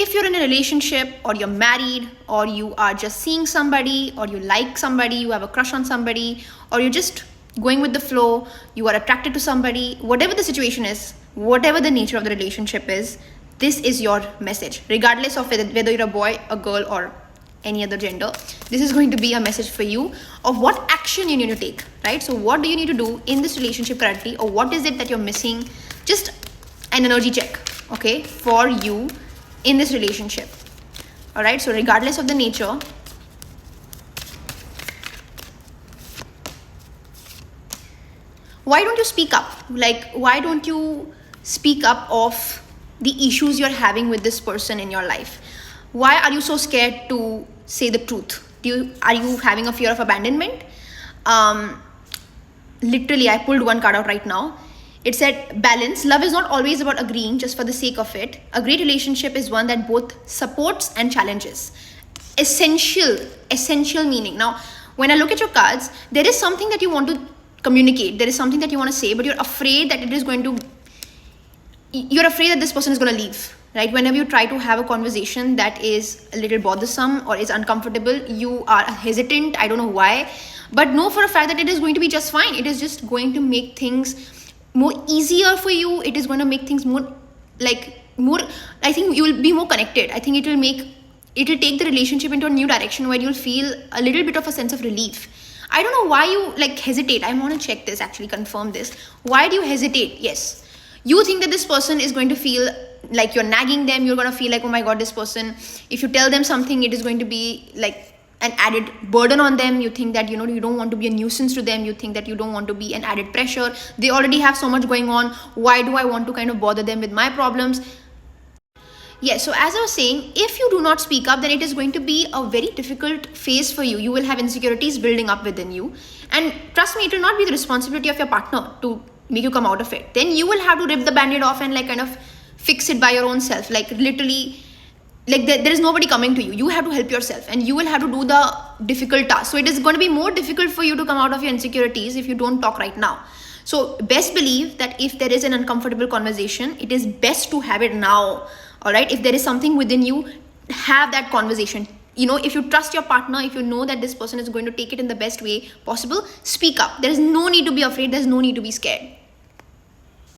if you're in a relationship or you're married or you are just seeing somebody or you like somebody, you have a crush on somebody, or you're just going with the flow, you are attracted to somebody, whatever the situation is, whatever the nature of the relationship is, this is your message, regardless of whether you're a boy, a girl, or any other gender. This is going to be a message for you of what action you need to take, right? So what do you need to do in this relationship currently, or what is it that you're missing? Just an energy check, okay, for you in this relationship. All right, so regardless of the nature, why don't you speak up? Like, why don't you speak up of the issues you're having with this person in your life? Why are you so scared to say the truth? Are you having a fear of abandonment? Literally, I pulled one card out right now. It said balance. Love is not always about agreeing just for the sake of it. A great relationship is one that both supports and challenges. Essential meaning. Now, when I look at your cards, there is something that you want to communicate. There is something that you want to say, but you're afraid that you're afraid that this person is going to leave, right? Whenever you try to have a conversation that is a little bothersome or is uncomfortable, you are hesitant. I don't know why, but know for a fact that it is going to be just fine. It is just going to make things more easier for you. It is going to make things more, I think you will be more connected. I think it will take the relationship into a new direction where you'll feel a little bit of a sense of relief. I don't know why you hesitate. I want to check this, actually confirm this. Why do you hesitate? Yes, you think that this person is going to feel like you're nagging them. You're going to feel like, oh my God, this person, if you tell them something, it is going to be like an added burden on them. You think that, you don't want to be a nuisance to them. You think that you don't want to be an added pressure. They already have so much going on. Why do I want to kind of bother them with my problems? Yes, so as I was saying, if you do not speak up, then it is going to be a very difficult phase for you. You will have insecurities building up within you. And trust me, it will not be the responsibility of your partner to make you come out of it. Then you will have to rip the band-aid off and kind of fix it by your own self. Literally, there is nobody coming to you. You have to help yourself, and you will have to do the difficult task. So it is going to be more difficult for you to come out of your insecurities if you don't talk right now. So best believe that if there is an uncomfortable conversation, it is best to have it now. All right. If there is something within you, have that conversation. If you trust your partner, if you know that this person is going to take it in the best way possible, speak up. There is no need to be afraid. There's no need to be scared.